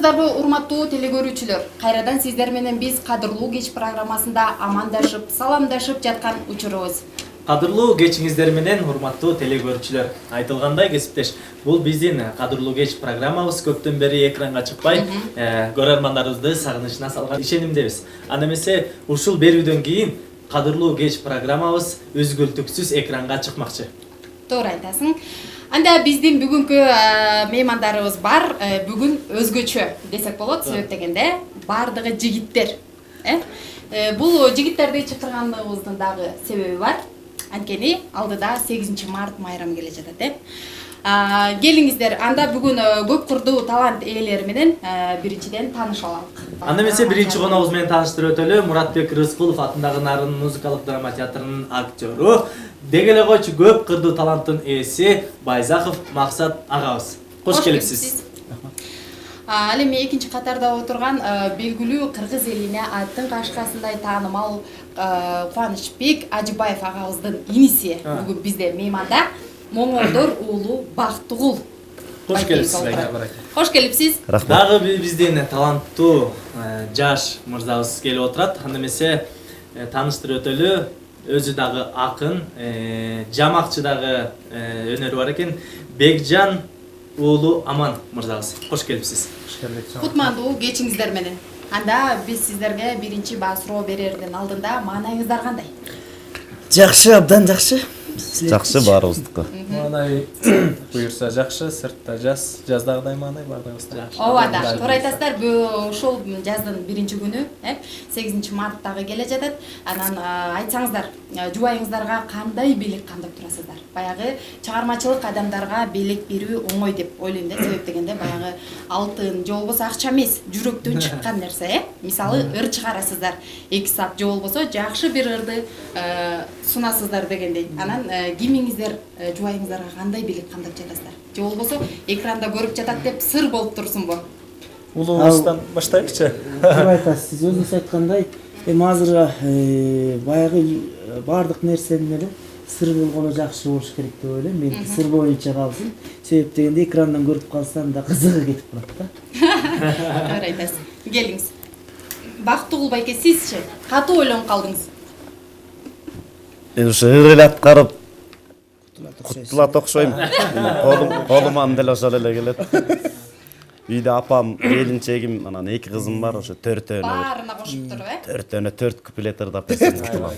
Саламатсыздарбы, урматтуу телекөрүүчүлөр. Кайрадан сиздер менен биз кадырлуу кеч программасында амандашып, саламдашып жаткан учурубуз. Кадырлуу кечиңиздер менен урматтуу телекөрүүчүлөр. Айтылгандай кесиптеш, бул биздин кадырлуу кеч программабыз көптөн бери экранга чыкпай, көрөрмандарыбызды сагынычына салган ишенимдебиз. Аны эмесе ушул берүүдөн кийин кадырлуу кеч программабыз үзгүлтүксүз экранга чыкмакчы. Туура айтасың. Анда биздин бүгүнкү меймандарыбыз бар. Бүгүн өзгөчө десек болот. Себеп дегенде бардыгы жигиттер. Бул жигиттерди чакырганыбыздын дагы себеби бар. Анткени алдыда 8 март майрамы келе жатат. Келиңиздер, анда бүгүн көп курдуу талант ээлери менен биринчиден таныша алалык. Аны эмесе биринчи коногубуз менен тааныштырып өтөлү. Муратбек Рыскулов атындагы Нарын музыкалык драма театрынын актёру, деги эле койчу көп кырдуу таланттын ээси Байзахов Максат агабыз. Кош келипсиз. Ал эми экинчи катарда отурган белгилүү кыргыз элине аттын кашкасындай таанымал Кубанычбек Ажыбаев агабыздын иниси бүгүн бизде мейманда. Момолдор уулу Бактыгул. Кош келипсиз. Кош келипсиз. Дагы биздин таланттуу жаш мырзабыз келип отурат. Аны эмесе тааныштырып өтөлү. Өзү дагы акын, жамакчы дагы өнөрү бар экен. Бекжан уулу Аман мырзабыз. Кош келипсиз. Кутмандуу кечиңиздер менен. Анда биз сиздерге биринчи суроо берерден алдында маанайыңыздар кандай? Жакшы, абдан жакшы. Жакшы баарыбыздыкы. Маанай буюрса жакшы, сыртта жаздагыдай маанай бардыгыбызда. Ооба да, туура айтасыздар. Ошол жаздын биринчи күнү, 8 марттагы келе жатат. Анан айтсаңыздар, жубайыңыздарга кандай белек кандап турасыздар? Баягы чыгармачылык адамдарга белек берүү оңой деп ойлойм да, себеп дегенде баягы алтын же болбосо акча эмес, жүрөктөн чыккан нерсе, Мисалы, ыр чыгарасыздар. 2 саат же болбосо жакшы бир ырды сунасыздар дегендей. Анан кимиңиздер жубайыңыздарга кандай белек кандап жатасыздар? Же болбосо экранда көрүп жатат деп сыр болуп турсунбу? Улуубуздан баштайлычы. Туура айтасыз. Сиз өзүңүз айткандай, азырга баягы бардык нерсенин эле сыр болгону жакшы болуш керек деп ойлойм. Мен сыр боюнча калсын. Себеп дегенде экрандан көрүп калсам да кызыгы кетип калат да. Туура айтасыз. Келиңиз. Бактыгул байке, сизчи катуу ойлонуп калдыңыз? Мен ушу ырыл аткарып кутулат окшойм. Колуман деле ошол эле келет. Үйдө апам, келинчегим, анан 2 кызым бар, ошо 4-өнө. Баарына кошуп туруп, 4-өнө 4 куплет ырдап берсем кутулам.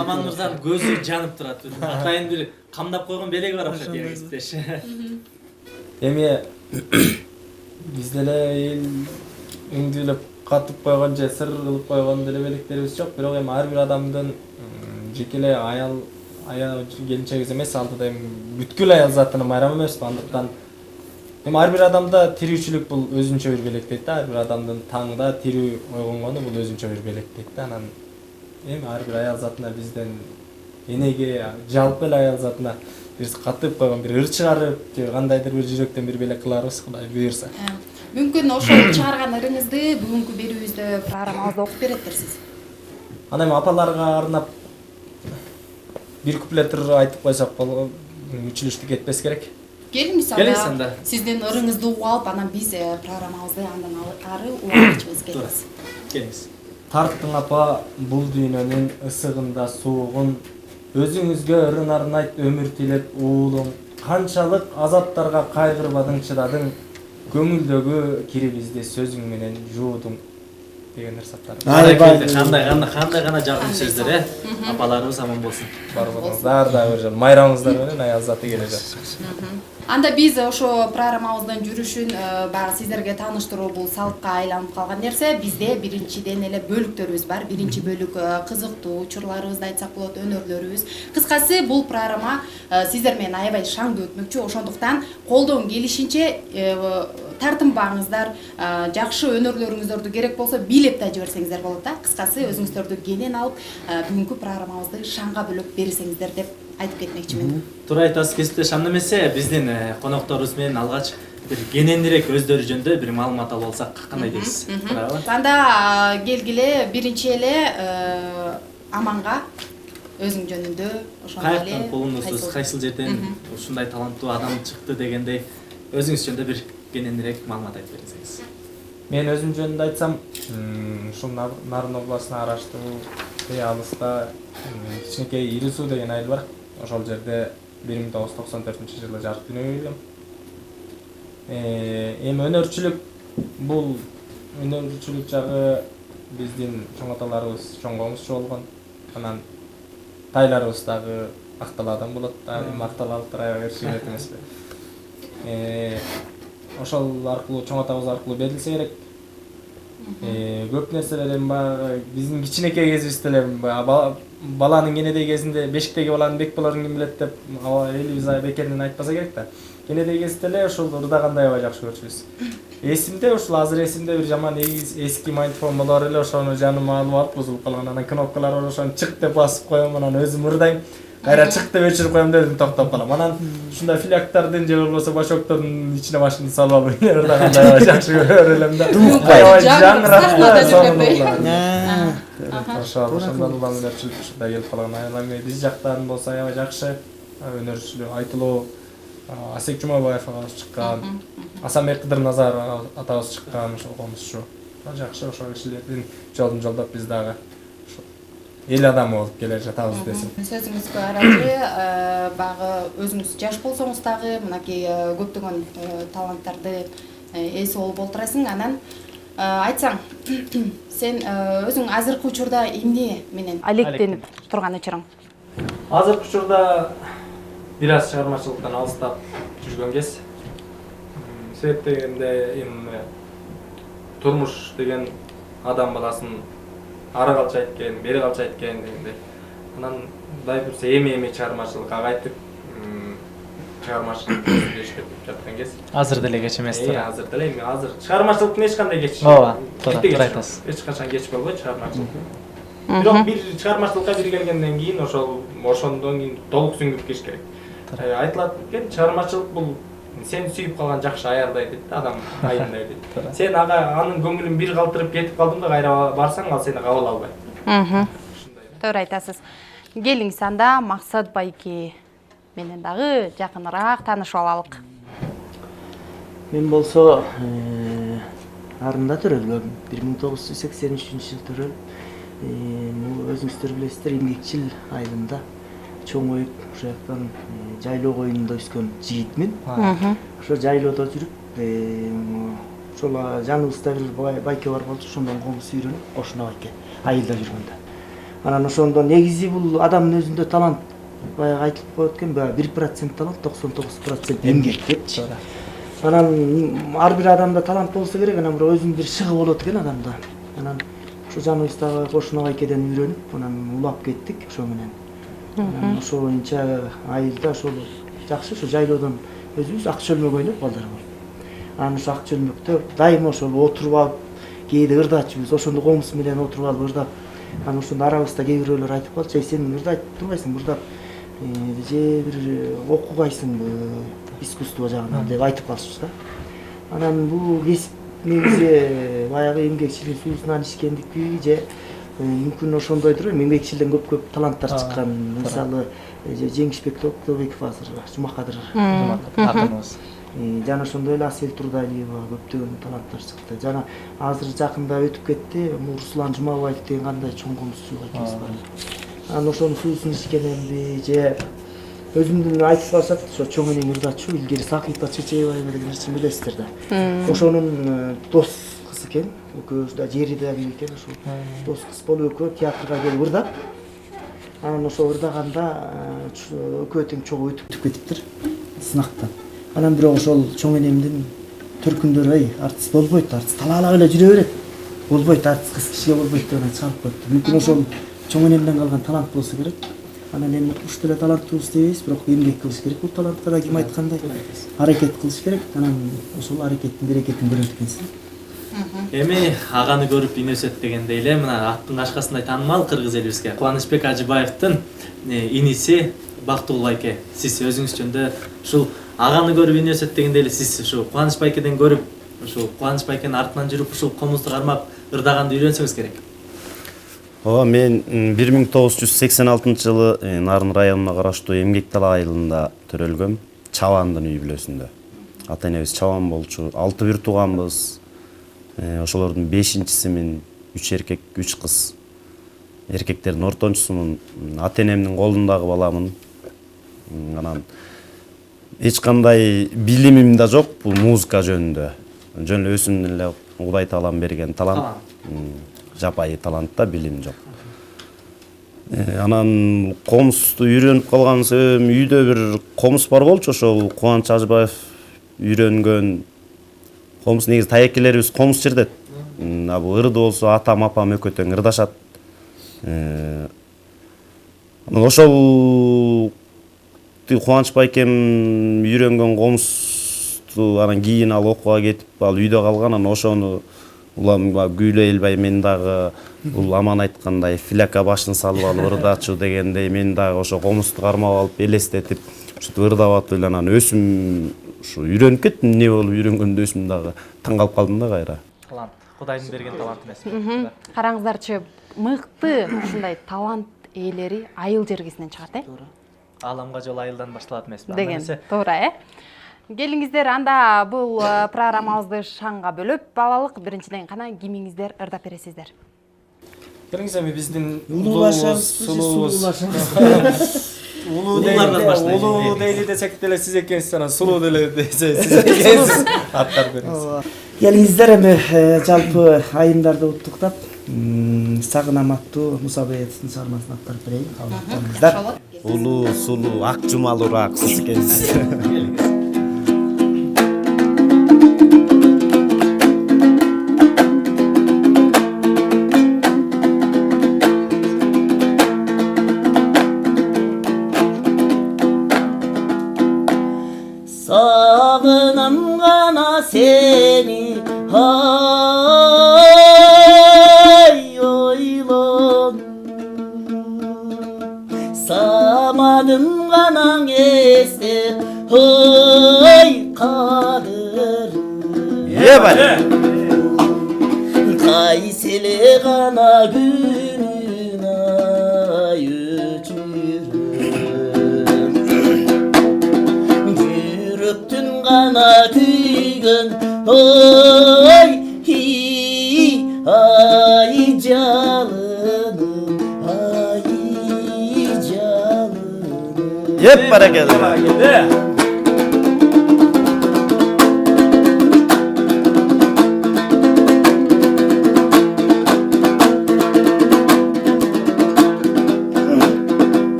Аман мырзанын көзү жанып турат. Атайын бир камдап койгон белеги бар окшойт дегендеш. Эми биз деле эл үңдүлүп катып койгон же сыр кылып койгон деле белектерибиз жок, бирок эми ар бир адамдын жеке аял келинчек эмес, алдыда эми бүткүл аял затынын майрамы эмес. Андыктан эми ар бир адамда тирүүчүлүк бул өзүнчө бир белек дейт да. Ар бир адамдын таңда тирүү ойгонгону бул өзүнчө бир белек дейт да. Анан эми ар бир аял затына бизден энеге, жалпы эле аял затына биз катып койгон бир ыр чыгарып, же кандайдыр бир жүрөктөн бир белек кыларбыз, Кудай буйрса. Мүмкүн ошол чыгарган ырыңызды бүгүнкү берүүбүздө программабызда окуп береттерсиз. Ана эми апаларга арнап бир куплет ыр айтып койсок болот, үчүлүштү кетпес керек. Келиңиз анда. Сиздин ырыңызды угуп алып, анан биз программабызды андан ары улантабыз. Келиңиз. Келиңиз. Тарттың апа бул дүйнөнүн ысыгында суугун, өзүңүзгө ырын арнайт өмүр тилеп уулуң, канчалык азаптарга кайгырбадың чыдадың, көңүлдөгү кирибизди сөзүң менен жуудуң деген нерсаттар. Кандай гана жакын сөздөр, апаларыбыз аман болсун. Бар болуңуздар да бир майрамыңыздар менен аял заты келе жатат. Анда биз ошо программабыздын жүрүшүн баягы сиздерге тааныштыруу бул салтка айланып калган нерсе. Бизде биринчиден эле бөлүктөрүбүз бар. Биринчи бөлүк кызыктуу учурларыбызды айтсак болот, өнөрлөрүбүз. Кыскасы бул программа сиздер менен аябай шаңдуу өтмөкчү. Ошондуктан колдон келишинче тартынбаңыздар, жакшы өнөрлөрүңүздөрдү керек болсо бийлеп да жиберсеңиздер болот да. Кыскасы өзүңүздөрдү кенен алып, бүгүнкү программабызды шаңга бөлөп берсеңиздер деп айтып кетмекчимин. Туура айтасыз кесиптеш. Анда эмесе биздин конокторубуз менен алгач бир кененирээк өздөрү жөнүндө бир маалымат алып алсак кандай дейсиз? Анда келгиле биринчи эле Аманга өзүң жөнүндө ошондой эле каяктан колуңуздуз, кайсыл жерден ушундай таланттуу адам чыкты дегендей өзүңүз жөнүндө бир кененирээк маалымат айтып берсеңиз. Мен өзүм жөнүндө айтсам, ушул Нарын областына араштуу алыста кичинекей Ири Суу деген айыл бар. Ошол жерде 1994-жылы жарык дүнүйгө келгем. Эми бул өнөрчүлүк жагы биздин чоң аталарыбыз чоң комузчу болгон. Анан тайларыбыз дагы мактал адам болот. Мактал алып аябай эршигет эмеспи. Ошол аркылуу чоң атабыз аркылуу берилсе керек. Көп нерселер эми баягы биздин кичинекей кезибизде эле баланын кенедей кезинде бешиктеги баланын бек болорун ким билет деп элибиз бекеринен айтпаса керек да. Кенедей кезинде эле ошол ырдагандай аябай жакшы көрчүбүз. Эсимде ушул азыр эсимде бир жаман эски майнтфон болор эле, ошону жаныма алып алып бузулуп калган. Анан кнопкалар бар, ошону чык деп басып коем, анан өзүм ырдайм. Кайра чык деп өчүрүп коем дедим, токтоп калам. Анан ушундай филактардын же болбосо башоктордун ичине башымды салып алып ырдагандай аябай жакшы көрөр элем да. Аябай жаңырап ошондон улам өнөрчүлүк ушундай келип калган. Анан биз жактан болсо аябай жакшы өнөрчүлүк айтылуу Асек Жумабаев агабыз чыккан, Асанбек Кыдырназар атабыз чыккан, ошол комузчу. Жакшы ошол кишилердин жолун жолдоп биз дагы эл адамы болуп келе жатабыз десем. Сөзүңүзгө аракы багы өзүңүз жаш болсоңуз дагы мынакей көптөгөн таланттарды эс болуп олтурасың. Анан айтсаң, сен өзүң азыркы учурда эмне менен алектенип турган учуруң? Азыркы учурда бир аз чыгармачылыктан алыстап жүргөн кез. Себеп дегенде эми турмуш деген адам баласын ары калча эткен, бери калча эткен дегенде. Анан Кудай буйрса эми чыгармачылыкка кайтып чыгармачылык иштеп жаткан кез. Азыр деле кеч эмес тура. Азыр деле эми азыр чыгармачылыктын эч кандай кеч. Ооба, туура айтасыз. Эч качан кеч болбойт чыгармачылык. Бирок бир чыгармачылыкка бир келгенден кийин ошондон кийин толук сүңгүп кеш керек. Айтылат экен, чыгармачылык бул сен сүйүп калган жакшы аярдай дейт да, адам айындай дейт. Сен анын көңүлүн бир калтырып кетип калдың да, кайра барсаң ал сени кабыл албайт. Туура айтасыз. Келиңиз анда Максат байке менен дагы жакыныраак таанышып алалык. Мен болсо арында төрөлгөм. 1983-жылы төрөлүп, өзүңүздөр билесиздер, эмгекчил айылында чоң ойуп, ошол жактан жайлоо коюнунда өскөн жигитмин. Ошо жайлоодо жүрүп, ошол жаныбызда бир байке бар болчу, ошондон комуз үйрөнүп, кошуна байке айылда жүргөндө. Анан ошондо негизи бул адамдын өзүндө талант, баягы айтылып коет экен, 1% талант, 99% эмгек депчи. Анан ар бир адамда талант болсо керек, анан бирок өзүнүн бир шыгы болот экен адамда. Анан ошо жаныбыздагы кошуна байкеден үйрөнүп, анан улап кеттик ошо менен. Анан ошо боюнча айылда ошол жакшы, ошо жайлоодон өзүбүз ак чөлмөк ойноп балдар болуп. Анан ошо ак чөлмөктө дайыма ошол отуруп алып, кээде ырдачыбыз, ошондо комуз менен отуруп алып ырдап. Анан ошондо арабызда кээ бирөөлөр айтып калчу, сен ырдайт турбайсың, ырдап же бир окугайсыңбы искусство жагынан деп айтып калышчу да. Анан бул кесип негизи баягы эмгекчилик суусунан ишкендикпи же мүмкүн ошондойдур, эмгекчилден көп таланттар чыккан. Мисалы Жеңишбек Токтогулбеков азыр Жумакадыр акыныбыз. жана ошондой эле Асель Турдалиева көптөгөн таланттар чыкты. Жана азыр жакында өтүп кетти, Руслан Жумабаев деген кандай чоң комузчу байкебиз бар. Анан ошонун суусун ишкенемби же өзүмдүн айтып калсак, ошо чоң энем ырдачу, илгери Сакипа Чечебаева деген нерсени билесиздер да. Ошонун дос кызы экен, экөөбүз да жери да бир экен, ошо дос кыз болуп экөө театрга келип ырдап. Анан ошо ырдаганда экөө тең чогуу өтүп кетиптир сынактан. Анан бирок ошол чоң энемдин төркүндөрү артист болбойт, артист талаалап эле жүрө берет. Болбойт, артист кыз кишиге болбойт деп чыгарып коюпту. Мүмкүн ошол чоң энемден калган талант болсо керек. Анан эми куш деле таланттуубуз дейбиз, бирок эмгек кылыш керек. Бул талантка ким айткандай аракет кылыш керек. Анан ошол аракеттин берекетин көрөт экенсиз. Эми аганы көрүп инесет дегендей эле мына аттын кашкасындай таанымал кыргыз элибизге Кубанычбек Ажыбаевдин иниси Бактыгул байке. Сиз өзүңүз жөнүндө ушул аганы көрүп инесет дегендей эле сиз ушул Кубаныч байкеден көрүп, ушул Кубаныч байкенин артынан жүрүп ушул комузду кармап ырдаганды үйрөнсөңүз керек. Ооба, мен 1986-жылы Нарын районуна караштуу Эмгек Дала айылында төрөлгөм, Чабандын үй бүлөсүндө. Ата энебиз чабан болчу, 6 бир тууганбыз. Ошолордун 5-чиси мен 3 эркек, 3 кыз. Эркектердин ортончусумун. Ата-энемдин колундагы баламын. Анан эч кандай билимим да жок бул музыка жөнүндө. Жөн эле өзүмдүн эле Кудай таалам берген талант. Жапайы талант да, билим жок. Анан комусту үйрөнүп калган себебим үйдө бир комуз бар болчу, ошол Кубаныч Ажыбаев үйрөнгөн комуз. Негизи таекелерибиз комуз чирдет. Бул ырды болсо атам, апам экөө тең ырдашат. Анан ошол Кубаныч байкем үйрөнгөн комузду анан кийин ал окууга кетип, ал үйдө калган. Анан ошону улам күүлөй элбай мен дагы бул аман айткандай фляка башын салып алып ырдачу дегендей мен дагы ошо комузду кармап алып элестетип ушинтип ырдап атып эле анан өзүм ушу үйрөнүп кеттим. Эмне болуп үйрөнгөндө өзүм дагы таң калып калдым да кайра. Талант, Кудайдын берген талант эмеспи? Караңыздарчы, мыкты ушундай талант ээлери айыл жергесинен чыгат, Ааламга жол айылдан башталат эмеспи? деген туура, Келиңиздер, анда бул программабызды шаңга бөлүп алалык. Биринчиден гана кимиңиздер ырдап бересиздер? Келиңиз эми биздин улуу дейли десек деле сиз экенсиз, анан сулуу деле десе сиз экенсиз. Аттар бериңиз. Келиңиздер эми жалпы айымдарды уттуктап, Сагынам аттуу Муса Баевдин чыгармасын аттарып берейин. Кабыл Улуу, сулуу, ак жумалуураак сиз экенсиз. Sağınam gana seni ay oylan Samadım gana ese ay kadır Yebale. Kaysele gana günün ay öptün gana tüygün oy hi ay canım ay canım. Yep bereketli.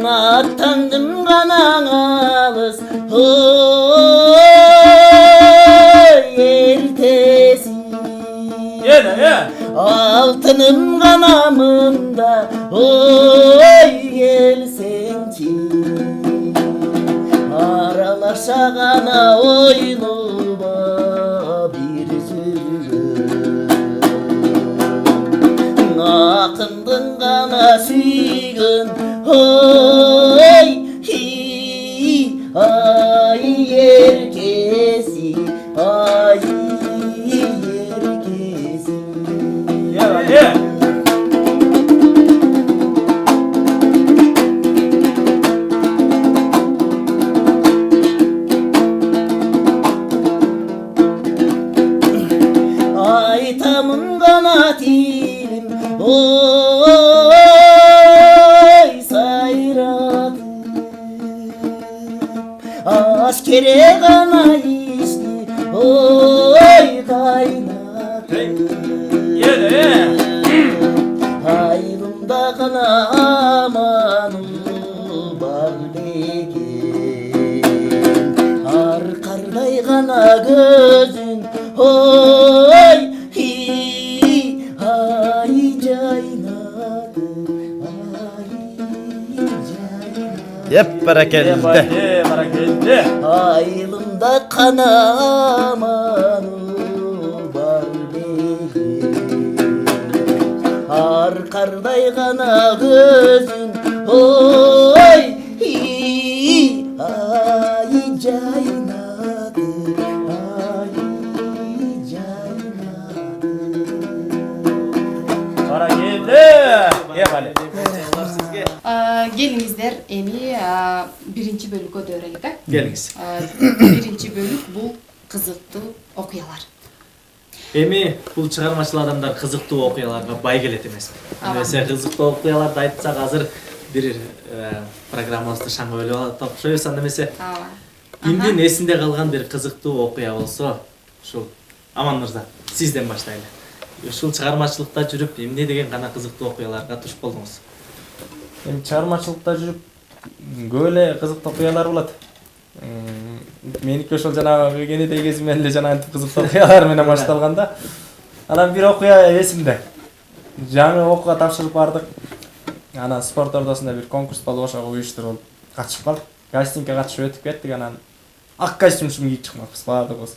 Natandım gana alız ertesi altınım kanamında oy gelsenci aralaşa gana oynuma bir sürgün akındın gana süygün oy hi ay herkesi ay herkesi. Ay tamın kanatilim oy sayradım askere kana içti oy kaynadım ayrımda kana amanı var degen arkarday kana gözün oy hi ay caynadı ay caynadı. Yep bereketli. Aylımda kanamanı var degen arkarday kana gözün oy hi ay caynadı ay caynadı. Келиңиздер, эми биринчи бөлүккө өтөлүк. Келиңиз. Биринчи бөлүк бул кызыктуу окуялар. Эми бул чыгармачыл адамдар кызыктуу окуяларга бай келет эмеспи? Немесе кызыктуу окуяларды айтсак азыр бир программабызды шаңга бөлүп алат окшойбуз, анда эмесе имдин эсинде калган бир кызыктуу окуя болсо, ушул Аман мырза, сизден баштайлы. Ушул чыгармачылыкта жүрүп эмне деген гана кызыктуу окуяларга туш болдуңуз? Эми чыгармачылыкта жүрүп көп эле кызыктуу окуялар болот. Меники ошол жанагы кенедей кезимен эле жанагынтип кызыктуу окуялар менен башталганда. Анан бир окуя эсимде. Жаңы окууга тапшырып бардык. Анан спорт ордосунда бир конкурс болуп ошого уюштурулуп катышып калдык. Кастингге катышып өтүп кеттик, анан ак костюм кийип чыкмакпыз баардыгыбыз.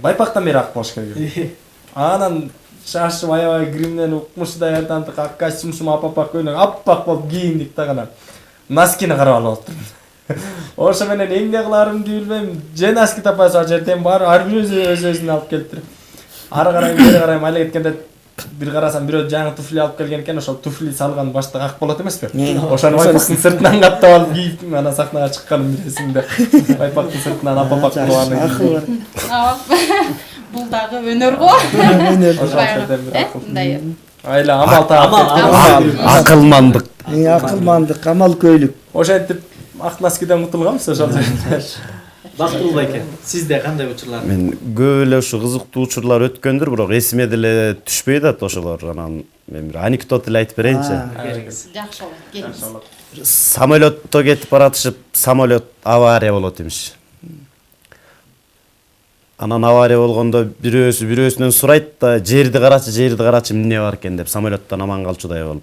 Байпактан бери ак болуш керек. Анан шашып аябай гримден укмуштай артантык ак костюм аппак көйнөк аппак болуп кийиндик да анан носкини карап алып отурдум. Ошо менен эмне кыларымды билбейм. Же носки таппай ал жерден бар, ар бир өзүн алып келиптир. Ары карай бери карай майла кеткенде бир карасам бирөө жаңы туфли алып келген экен, ошол туфли салган башта ак болот эмеспи? Ошону байпактын сыртынан каттап алып кийип анан сахнага чыкканым бир эсимде. Байпактын сыртынан аппак кылып Бул дагы өнөр го. Мындай айла амал таап. Акылмандык. Акылмандык, амал көйлүк. Ошентип ак носкиден кутулганбыз ошол жерде. Бактылуу байке, сизде кандай учурлар? Мен көп эле ушу кызыктуу учурлар өткөндүр, бирок эсиме деле түшпөйт атат ошолор. Анан мен бир анекдот эле айтып берейинчи. жакшы болот. Келиңиз. Самолетто кетип баратышып, самолет авария болот имиш. Анан авария болгондо бирөөсүнөн сурайт да, жерди карачы эмне бар экен деп, самолеттон аман калчудай болуп.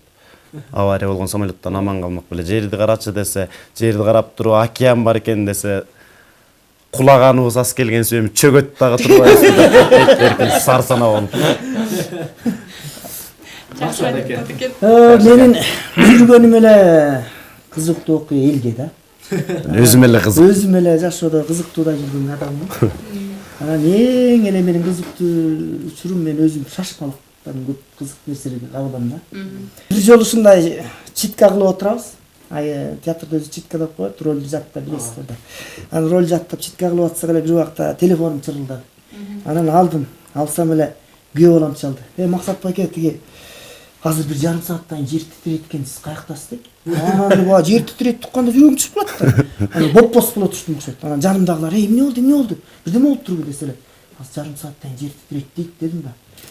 Авария болгон самолеттон аман калмак беле, жерди карачы десе, жерди карап туруп океан бар экен десе, кулаганыбыз аз келген сөйм чөгөт дагы турбайбыз деп эркин сарсана болуп. Жакшы айтып экен. Менин жүргөнүм эле кызыктуу окуя элге да. Өзүм эле кызык. Өзүм эле жашоодо кызыктууда жүргөн адаммын. Анан эң эле менин кызыктуу учурум мен өзүм шашпалыктан көп кызык нерселерди кабылам да. Бир жолу ушундай читка кылып отурабыз. Театрда өзү читка деп коет, ролду жаттап билесиздер да. Анан ролду жаттап читка кылып атсак эле бир убакта телефонум чырылдады. Анан алдым, алсам эле күйөө балам чалды. Максат байке, тиги азыр бир жарым сааттан жер титирейт экенсиз, каяктасыз дейт. Анан жер титирейт тукканда жүрөгүм чыгып калат да. Анан боп-боз боло түштүм окшойт. Анан жанымдагылар эмне болду? Бирдеме болуп турбу деселе. Азыр жарым сааттан жер титирейт дейт дедим да.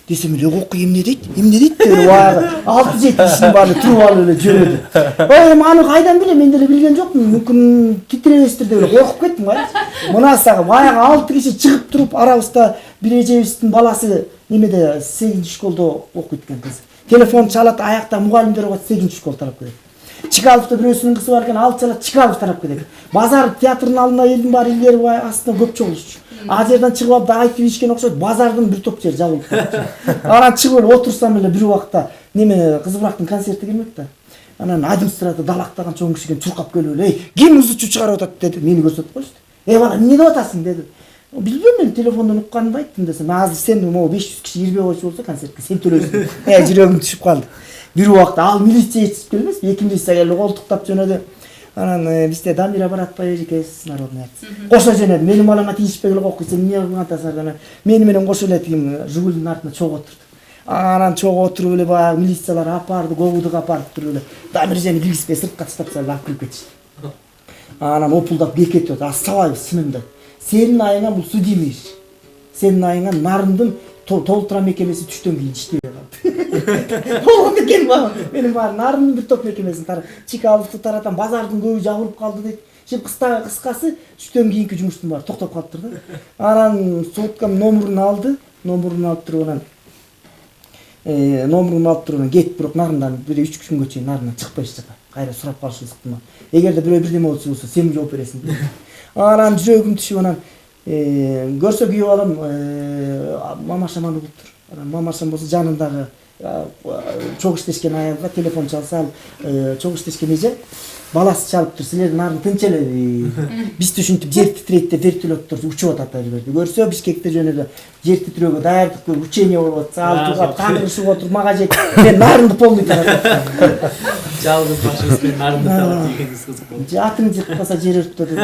Десем эле окуй эмне дейт деп баягы 6-7 кишинин баары туруп алып эле жөнөдү. Ой, аны кайдан билем, мен деле билген жокмун. Мүмкүн титиребестир деп эле коркуп кеттим да. Мына сага баягы 6 киши чыгып туруп, арабызда бир эжебиздин баласы немеде 8-чи школдо окуйт экен кыз. Телефон чалат, аякта мугалимдер бар, 8-чи школ тарап кетет. Чикаловдо бирөөсүнүн кызы бар экен, ал чалат, Чикалов тарап кетет. Базар театрдын алдында элдин баары илгери астында көп чогулушчу. А жерден чыгып алып айтып ичкен окшойт, базардын бир топ жери жабылып калды. Анан чыгып эле отурсам эле бир убакта неме Кызыбырактын концерти келмек да. Анан администрация далактаган чоң киши экен, чуркап келип эле, ким ызычу чыгарып атат деди. Мени көрсөтүп коюшту. Бала, эмне деп атасың деди. Билбейм, мен телефондон укканымды айттым десем, азыр сен могу 500 киши кирбей койчу болсо концертке сен төлөсүң. Жүрөгүм түшүп калды. Бир убакта ал милиция жетип келмес, 2 милиция келип колтуктап жөнөдү. Анан бизде Дамира баратпай эжекебиз народный артист. Кошо жөнөдү. Менин балама тийишпей эле окуйсың, эмне кылып атасың анан мени менен кошо эле тигим Жигулдун артына чогуу отурду. Анан чогуу отуруп эле баягы милициялар апарды, говудуга апарып туруп эле Дамиржаны киргизбей сыртка таштап салып алып кирип кетишти. Анан опулдап кекетип атат, сабайбыз сынымда. Сенин айыңа бул судимый иш. Сенин айыңа Нарындын толтура мекемеси түштөн кийин иштебей калды. Болгон экен менин баары Нарындын бир топ мекемесин тарап, Чикаловду таратам, базардын көбү жабылып калды дейт. Şimdi kıskası düştüğüm giyinki cumuştum var. Toktop kaptırdı. Anan soğutkam nomurunu aldı. Nomurunu alıp duruyorlar. Nomurunu alıp duruyorlar. Get bırak narından. Böyle 3 gün geçeyim narından çıkpa işte. Kayra surap karşı sıktım. Eğer de böyle bir deme olsa sen mi cevap veresin? Anan жүрегім düşüyor anan. Görse güyü alam mamaşamanı bultur. Mamaşam olsa canındağı çok işleşken ayağımda telefon çalsa çok işleşken iyice balası çalıp tur. Silerin narın tınçeli. Biz düşünüp yer titreyip vertolotlar uçup atatlar verdi. Görse Bişkek'te jönödü. Yer titriyordu. Dayardık uçenya olup sağlıklığa tanrışı oturmağa jet. Ben narındı polluy tarafı. Жалгыз башыңыз менен нарынды таап ийгениңиз кызык болду. Атың жыкпаса жер өрттөдү.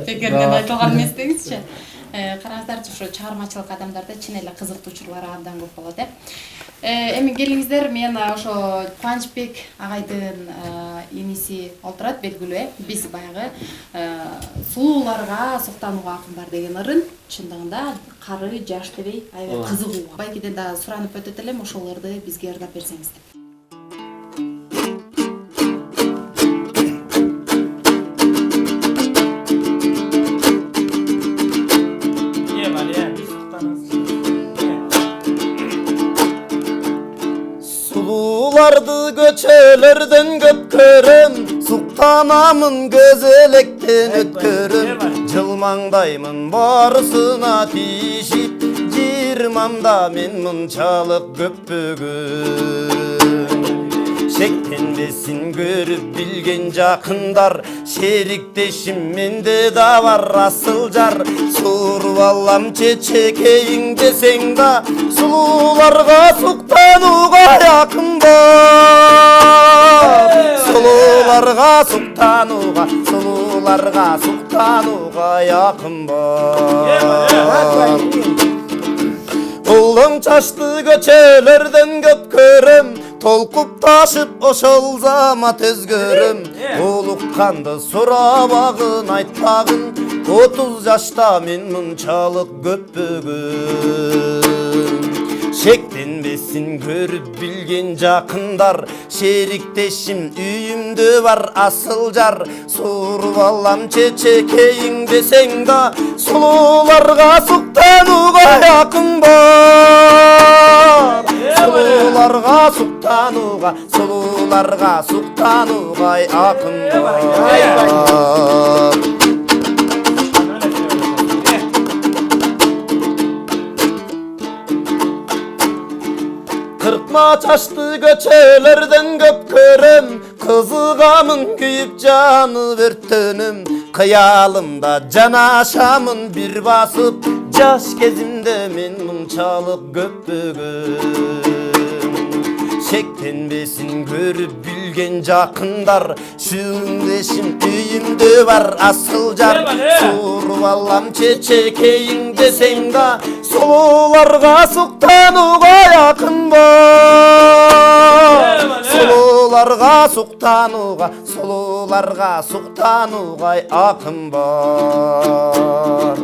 Текеринен айтылган эмес деңизчи. Караңыздарчы, ушу чыгармачылык адамдарда чын эле кызыктуучулар абдан көп болот. Эми келиңиздер, мен ошо Кубанычбек агайдын иниси олтурат, белгилүү. Биз баягы сулууларга суктанууга акын бар деген ырын чындыгында кары, жаш дебей аябай кызыгуу. Байкиден да суранып өтөт элем, ошолорду бизге ырдап берсеңиз деп. Sululardı göçelerden göpkörüm, Suktanamın gözelekten ötkörüm. Cılmangdayımın barısına tişip, Cirmamda men mınçalık göppөгüm. Şektenbesin görüp bilgen jakındar, Şerikteşim mende da var asıl jar. Survallam çeçekeyin deseng da, Sulularga suktanuga yakın bar. Sulularga suktanuga, Sulularga suktanuga yakın bar. Ulum çaştı göçelerden göpkörüm, Tolkup taşıp oşol zamat özgörüm. Ulukkandı surabağın aytpagın, 30 yaşta men mınçalık göppөгüm. Şektenbesin görüp bilgen jakındar, Şerikteşim üyümdü var asıl jar. Survallam çeçekeyin deseng da, Sulularga suktanuga yakın bar. Sulularga suktanuga, Sulularga suktanuga yakın bar. Kırpma çaştı göçelerden göpkörüm, Kızıgamın kuyup canı vertönüm. Kıyalımda canaşamın bir basıp, Jaş kezimde men mınçalık göppөгüm. Şektenbesin görüp bilgen jakındar, Şüngdeşim üyümde var asıl jar. Survallam çeçekeyin deseng da, Sulularga suktanuga yakın bar. Sulularga suktanuga, Sulularga suktanuga yakın bar.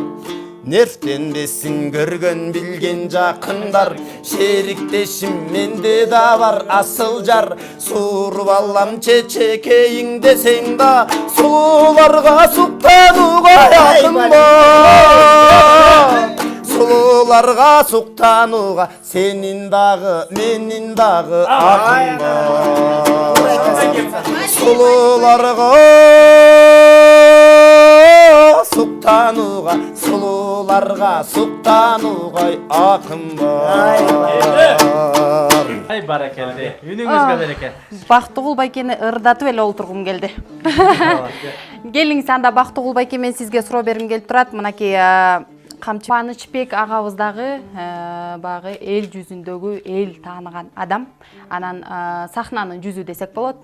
Nerftenbesin görgön bilgen jakındar, Şerikteşim mende da var asıl jar. Survallam çeçekeyin deseng da, Sulularga suktanuga yakın bar. Sulularga suktanuga, senin dağı menin dağı akın bar. Sulularga suktanuga, Sulularga suktanuga akın bar. Ay barakeldi. Үнүңүзгө береке. Бактыгул байкени ырдатып эле олтургум келди. Келиңиз, анда Бактыгул байке, мен сизге суроо бергим келип турат. Мынакей камчы Кубанычбек агабыздагы баягы эл жүзүндөгү эл тааныган адам. Анан сахнанын жүзү десек болот.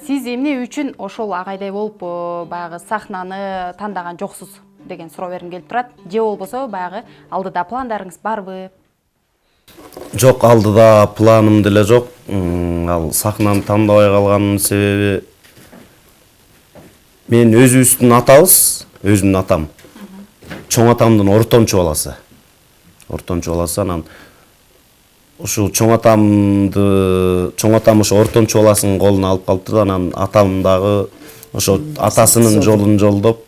Сиз эмне үчүн ошол агайдай болуп баягы сахнаны тандаган жоксуз деген суроо бергим келип турат. Же болбосо баягы алдыда пландарыңыз барбы? Жок, алдыда планым деле жок. Ал сахнаны тандабай калганын себеби, мен өзүбүздүн атабыз, өзүмдүн атам. Чоң атамдын ортончу баласы. Анан ушул чоң атам ошо ортончу баласынын колуна алып калыптыр. Анан атам дагы ошо атасынын жолун жолдоп,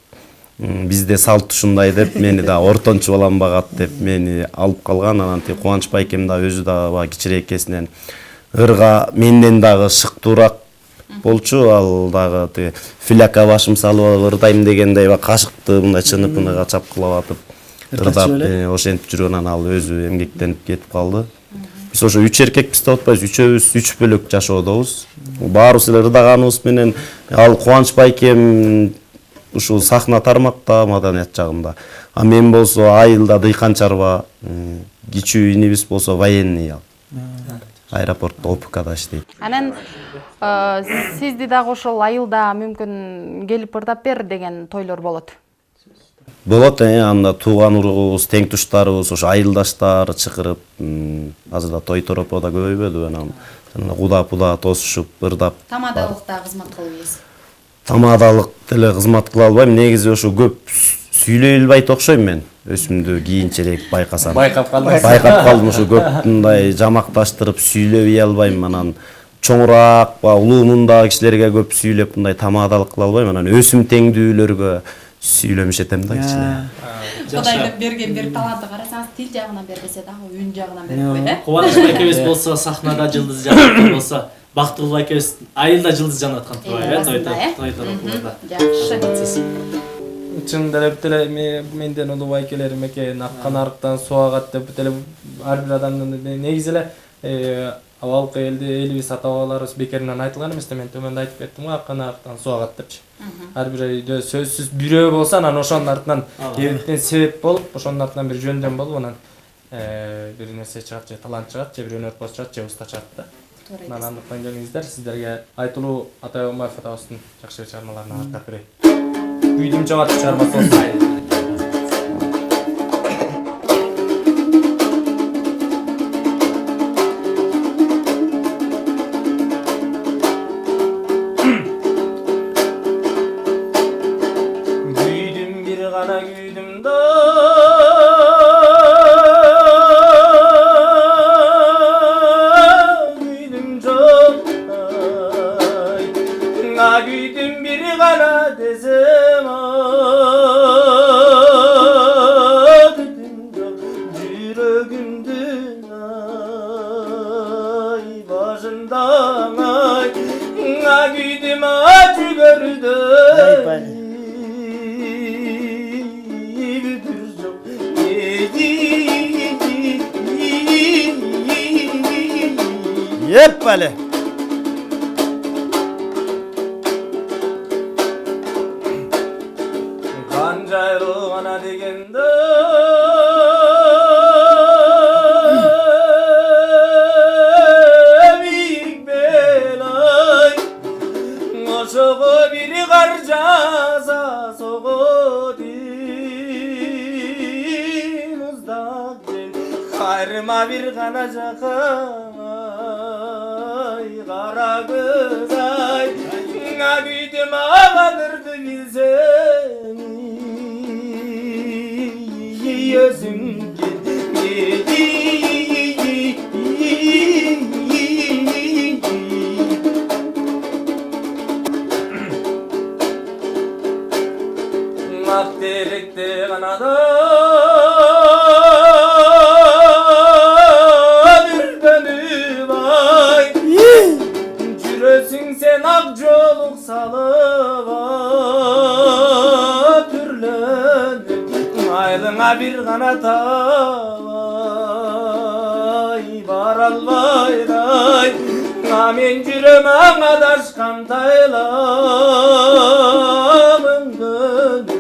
бизде салт ушундай деп, мени да ортончу балам багат деп мени алып калган. Анан Кубаныч байкем да өзү да кичирээкесинен ырга менден дагы шыктуураак болчу. Ал дагы филяка башым салып ырдайм дегендей кашыкты мындай чыныпыныга чапкылап атып ырдап ошентип жүргөн. Анан ал өзү эмгектенип кетип калды. Биз ошо 3 эркекпиз деп атпайбыз, үчөөбүз 3 бөлөк жашоодобуз. Баарыбыз эле ырдаганыбыз менен ал Кубаныч байкем ушул сахна тармакта, маданият жагында. А мен болсо айылда дыйкан чарба, кичүү инибиз болсо военный, аэропортто ОПКда иштейт. Анан сизди дагы ошол айылда мүмкүн келип ырдап бер деген тойлор болот. болот, анда тууган уругубуз, тең туштарыбыз, ошо айылдаштар чакырып, азырда той торопо да көбөйбөдү, анан куда тосушуп, ырдап. Тамадалыкта кызмат кылып ийсиз. Тамадалык деле кызмат кыла албайм, негизи ошо көп сүйлөй албайт окшойм мен. Өсүмдү кийинчерээк байкасам. Байкап калдым. Байкап калдым, ошо көп мындай жамакташтырып сүйлөй албайм, анан чоңураак, улуу мундагы кишилерге көп сүйлөп мындай тамадалык кыла албайм, анан өсүм теңдүүлөргө сүйлөмүш этем да кичине. Кудайдын берген бир талантты карасаңыз, тил жагынан бербесе дагы үн жагынан берип койду, э? Кубаныч байкебиз болсо сахнада жылдыз жанып болсо, Бактыгул байкебиз айылда жылдыз жанып аткан турбайбы, той торопунда. Жакшы. Чын деле менден улуу байкелерим экен, аккан арыктан суу агат деп деле ар бир адамдын негизи эле абалкы элибиз ата бабаларыбыз бекеринен айтылган эмес да, мен төмөндө айтып кеттим го, аккан арыктан суу агат депчи. Ар бир үйдө сөзсүз бирөө болсо, анан ошонун артынан эбиттен себеп болуп, ошонун артынан бир жөндөм болуп, анан бир нерсе чыгат, же талант чыгат, же бир өнөрпоз чыгат, же уста чыгат да. Анан андыктан келиңиздер, сиздерге Айтылуу Атай Омаев атабыздын жакшы чыгармаларын артап берейин. Үйдүм жамат чыгармасы болсун. Yeppali. Kanjaylı bana degende büyük belay, oşoğu biri karcasa soğu dimuzdak gel, kayrıma bir kanacaka kara kız ay, güydüm ağladırdı bilsen, yüzüm Akderekte kanada bir dönü vay, Jürösün sen akçoluk salıva türlönüp, aylığına bir kanat avay, var alvay day, amen jüröm ağadaşkan taylamın dönüp,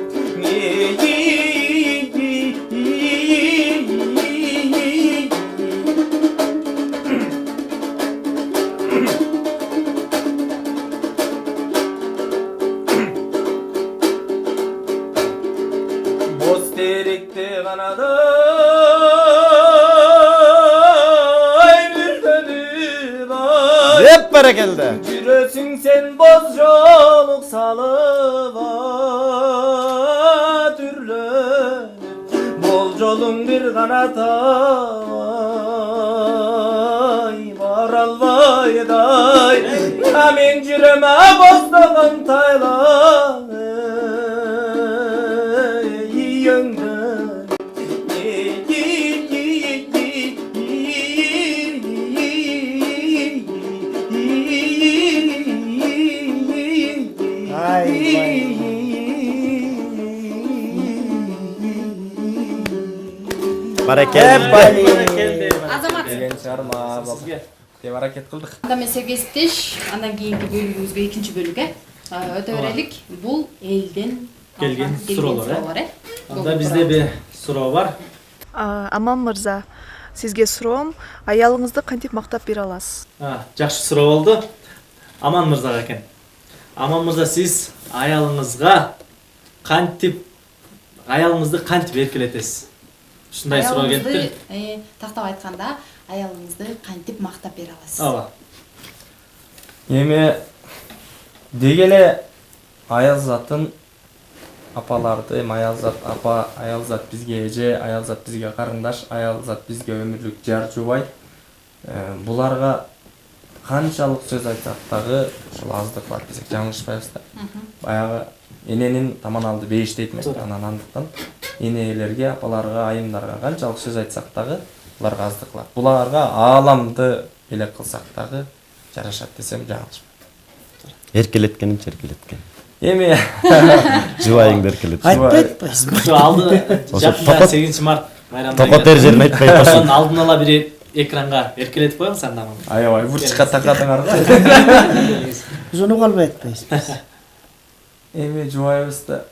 Bosterikte kanada bir dönü var, Hep berekelde. Jürösün sen bozjoluk salıva türlönüp, bol jolun bir kanat avay, var alvay day, amen jüröme bozdoğun taylan yönden. Berekelde. Азамат, Деген чыгарма Сизге. деп аракет кылдык. анда мен сизге кесиптеш, андан кийинки бөлүгүбүзгө экинчи бөлүк, өтө берелик. Бул элден Келген суроолор, Анда Анда бизде бир суроо бар. Аман мырза, сизге суроом, аялыңызды кантип мактап бере аласыз? Жакшы суроо болду. Аман мырзага экен. Аман мырза, сиз аялыңызга кантип аялыңызды кантип эркелетесиз? Ушундай суроо келиптир. Тактап айтканда, аялыңызды кантип мактап бере аласыз? Ооба. Эми дегеле аялзатын апаларды, аялзат апа, аялзат бизге эже, аялзат бизге карындаш, аялзат бизге өмүрлүк жар жубай. Буларга канчалык сөз айтсак дагы ушул аздык бар десек жаңылышпайбыз да. Баягы эненин таман алды бейиш дейт эмеспи, анан андыктан энелерге, апаларга, айымдарга канчалык сөз айтсак дагы буларга аздык кылат. Буларга ааламды элек кылсак дагы жарашат десем жаңылышпайм. Эркелеткенинче эркелеткен. Эми Жубайыңды эркелет. Айтпайсызбы? Ошо алды жакында 8-март байрамында. Токот жерин айтпай атасың. Ошонун алдын ала бир экранга эркелетип коеңуз анда. аябай бурчка такадыңар го. Ошону калбай айтпайсызбы? Эми жубайыбызды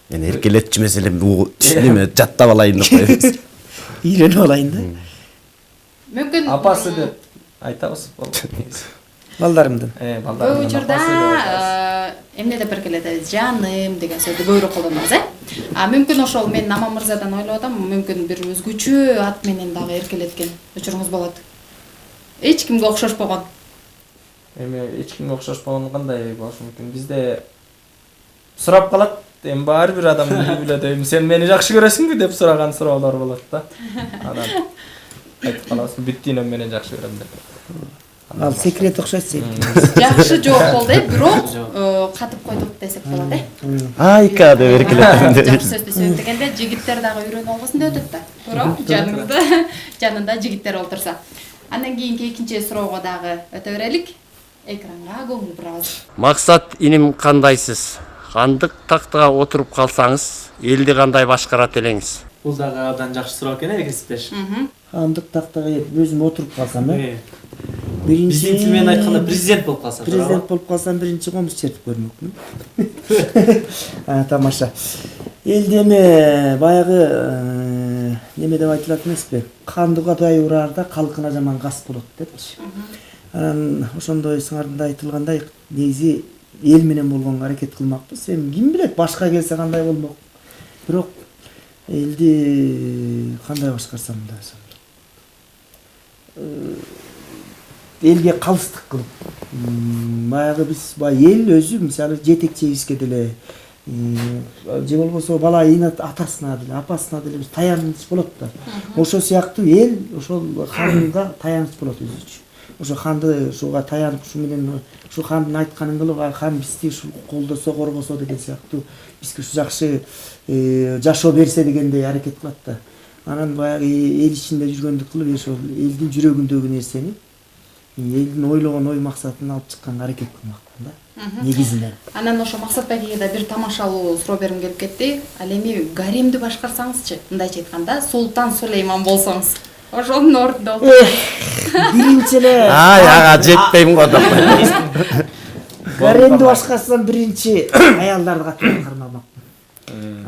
Эми эркелетчи маселем неме жаттап алайын деп коебуз. Үйрөнүп алайын да. Мүмкүн апасы деп айтабыз болду. Балдарымдын. көп учурда эмне деп эркелетебиз? Жаным деген сөздү көбүрөөк колдонобуз, Мүмкүн ошол мен Аман мырзадан ойлоп атам, мүмкүн бир өзгөчө ат менен дагы эркелеткен учуруңуз болот. Эч кимге окшошпогон. Эми эч кимге окшошпогон кандай болушу мүмкүн? Бизде сурап калат. Эми баары бир адам билет, сен мени жакшы көрөсүңбү деп сураган суроолор болот да. Анан айтып калабыз, бүттүнөн менен жакшы көрөм деп. Ал секрет окшойт сен. Жакшы жооп болду, бирок катып койдук десек болот, Айка деп эркелеттим. Жакшы сөздү сөйлөп дегенде жигиттер дагы үйрөнүп албасын деп өтөт да. Туура? Жанында жигиттер олтурса. Андан кийинки экинчи суроого дагы өтө берелик. Экранга көңүл бурабыз. Максат иним кандайсыз? Кандык тактыга отуруп калсаңыз, элди кандай башкарат элеңиз? Бул дагы абдан жакшы суроо экен, кесиптеш. Кандык тактага өзүм отуруп калсам, Биздин тил менен айтканда президент болуп калсам. Президент болуп калсам, биринчи комуз чертип көрмөкмүн. Тамаша. Элди эми баягы неме деп айтылат эмеспи? Кандыга дай ураарда калкына жаман кас болот депчи. Анан ошондой сыңарында айтылгандай, негизи эл менен болгонго аракет кылмакпыз. Эми ким билет, башка келсе кандай болмок. Бирок элди кандай башкарсам да элге калыстык кылып, баягы биз эл өзү мисалы жетекчибизге деле же болбосо бала атасына деле, апасына деле бир таяныч болот да. Ошол сыяктуу эл ошол ханга таяныч болот өзүчү. Ошо ханды ушуга таянып, ушу менен ушу хандын айтканын кылып, хан бизди ушу колдосо, коргосо деген сыяктуу бизге ушу жакшы жашоо берсе дегендей аракет кылат да. Анан баягы эл ичинде жүргөндүк кылып, ошол элдин жүрөгүндөгү нерсени, элдин ойлогон ой максатын алып чыкканга аракет кылмакмын да. Негизинен. Анан ошо Максат байкеге да бир тамашалуу суроо бергим келип кетти. Ал эми гаремди башкарсаңызчы, мындайча айтканда, Султан Сулейман болсоңуз. Ошонун ордунда Биринчи эле Ага жетпейм го деп. гаремди башкарсам биринчи аялдарды катынан кармамакмын.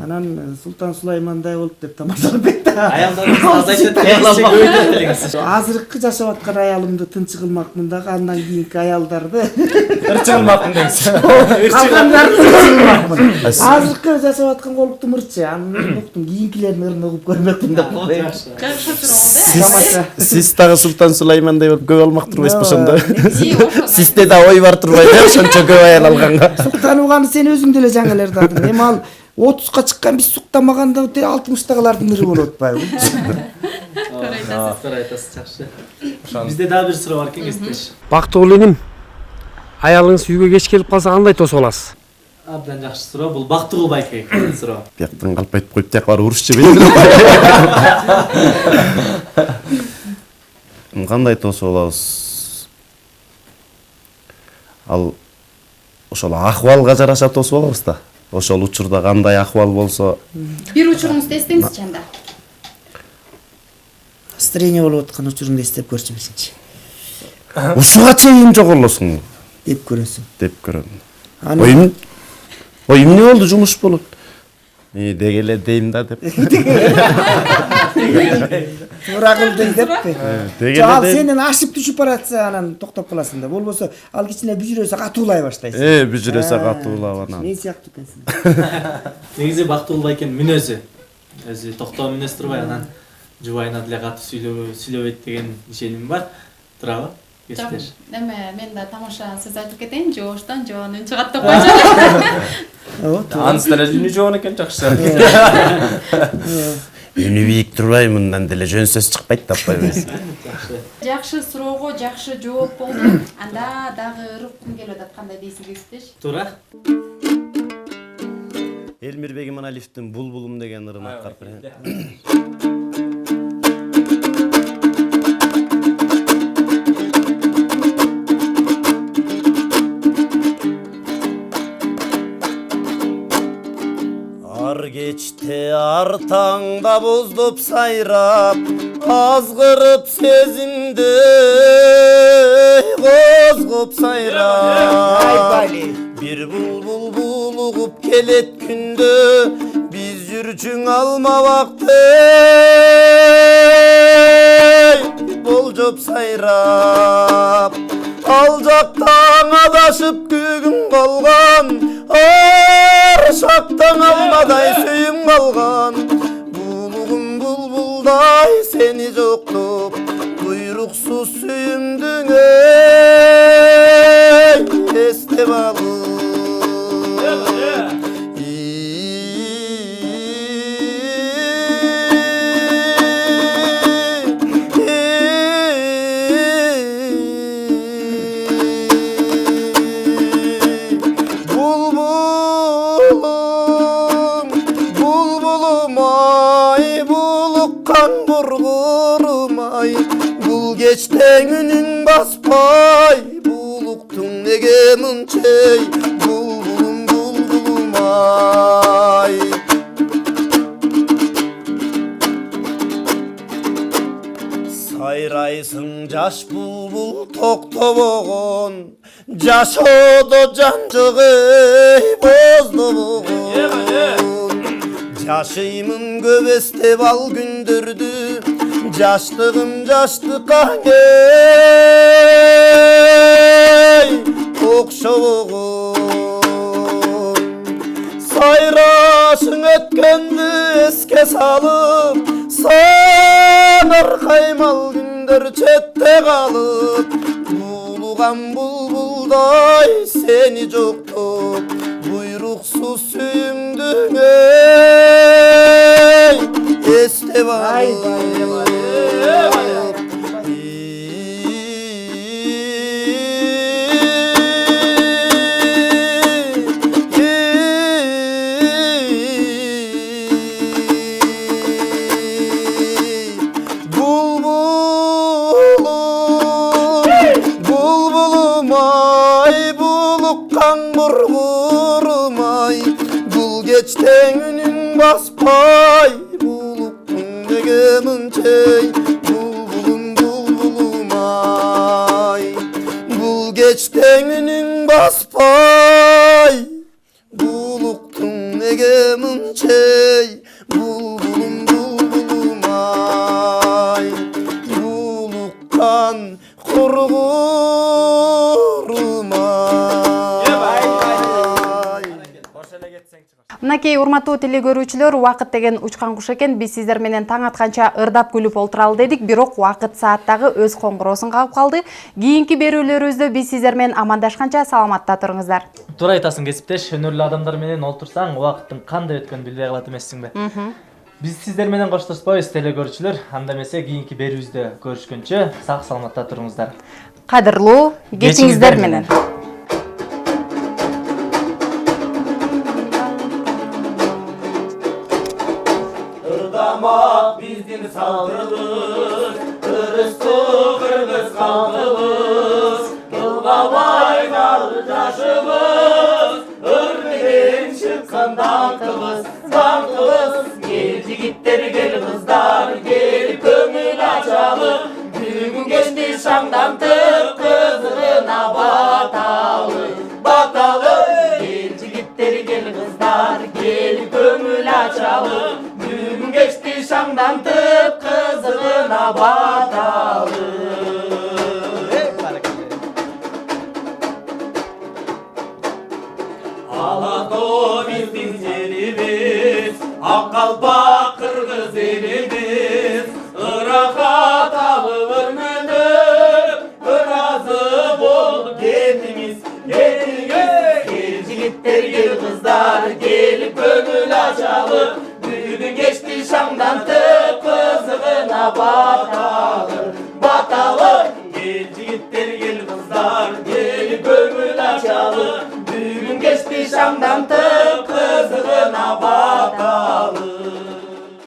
Анан Султан Сулаймандай болуп деп тамашалап кетти. Аялдарыңыз айтат, Азыркы жашап аткан аялымды тынчы кылмакмын дагы, андан кийинки аялдарды Ырчы кылмакмын дейсиз. калгандарды тынчы кылмакмын. Азыркы жашап аткан колуктум ырчы, анын уктум кийинкилердин ырын угуп көрмөкмүн деп коеюн. жакшы суроо Тамаша. Сиз дагы Султан Сулаймандай болуп көп алмак турбайсызбы ошондо? да. Сизде да ой бар турбайбы ошончо көп аял алганга? Суктан уганы сен өзүң деле жаңы эле ырдадың. Эми ал 30га чыккан биз суктамаганда 60тагылардын ыры болуп атпайбы? Туура айтасыз, жакшы. Бизде дагы бир суроо бар экен, кесиптеш. Бактыгул иним, аялыңыз үйгө кеч келип калса кандай тосуп аласыз? Абдан жакшы суроо. Бул Бактыгул байкеге суроо. Бияктан калп айтып коюп, тияк бар урушчу белем. Кандай тосуп алабыз? Ал ошол акыбалга жараша тосуп алабыз да. Ошол учурда кандай акыбал болсо, Бир учуруңузду эстеңизчи анда. Настроение болуп аткан учурунду эстеп көрчү бизинчи. ушуга чейин жоголосуң Деп көрөсүң. деп көрөм. Ой эмне болду, жумуш болот. Деги эле дейм да деп. Туура кылдың деппи? Деген Ал эле сенен ашып түшүп баратса анан токтоп каласың да. Болбосо ал кичине бүжүрөсө катуулай баштайсың. бүжүрөсө катуулап анан. Мен сыяктуу экенсиң. Негизи бактылуу экен мүнөзү. Өзү токтоо мүнөз турбай анан жубайына деле катуу сүйлөбөйт деген ишеним бар. Туурабы? Кесиптеш. Эме мен да тамаша сөз айтып кетейин, жооштон жоон үн чыгат деп койчу. Аныс деле үнү жоон экен жакшы. Үнү бийик турбай мындан деле жөн сөз чыкпайт таппайбыз. Жакшы суроого жакшы жооп болду. Анда дагы ырыккым келип атат, кандай дейсиң Кесиптеш? Туура. Элмирбек Иманалиевдин Булбулум деген ырын аткарып берем. Ар кечте ар таңда боздоп сайрап, азгырып сезимди козгоп сайрап. Бир булбул булугуп келет күндө, биз жүрчүң алма бакты болжоп сайрап. Ал жактан адашып көгүм калган, ар шактан алмадай сүйүм калган. Булугум булбулдай сени жоктоп, буйруксуз сүйүмдүң эстеп алып. Geçten günün baspay, buluktun nege mınçey, bulbulum bulbulum ay. Sayraysın jaş bulbul toktobogon, jaşodo janjıgı bozdobogon. Jaşıymın göbeste bal gündürdü, jaşlığım jaşlıkka ey okşoğun. Sayraşın ötkendi eske salıp, sanar kaymal gündür çette kalıp. Bulugan bulbulday seni joktop, buyruksuz suyumdun ey estep alıp. Geçten günün baspay, buluktun nege mınçey, bulbulum bulbulum ay. Bul geçten günün baspay, buluktun nege mınçey, bulbulum bulbulum ay. Bulukkan kurgurum ay. Мынакей урматтуу телегөрүүчүлөр, убакыт деген учкан куш экен. Биз сиздер менен таң атканча ырдап күлүп олтуралы дедик, бирок убакыт сааттагы өз коңгуроосун кагып калды. Кийинки берүүлөрүбүздө биз сиздер менен амандашканча саламатта туруңуздар. Туура айтасың Кесиптеш, өнөрлүү адамдар менен олтурсаң убакыттын кандай өткөнүн билбей калат эмессиңби? Биз сиздер менен коштошпойбуз телегөрүүчүлөр. Анда эмесе кийинки берүүбүздө көрүшкөнчө сак саламатта туруңуздар. Кадырлуу кечиңиздер менен. Irdamak bizdin saldırımız, Kırıstı kırgız kalkımız, Kılgabay kaldı taşımız, Irmiden çıkan dankımız, Gel jigitler gel kızlar, gel kömül açalım, Gün geçti şamdan tıp kızına batalım, Gel jigitler gel kızlar, gel kömül açalım, Geçti şamdan tıp біздің жеріміз, ақ қалпақ қырғыз еліміз, ырақат алып өрмелеп, ыразы болып кетіңіз, кетіңіз. Кел жігіттер, кел қыздар, келіп көңіл ашалып, бүгін кешті шамдантып, қызығына баталып, баталып. Кел жігіттер, кел қыздар, келіп көңіл ашалып, бүгін кешті шамдантып, қызығына баталып.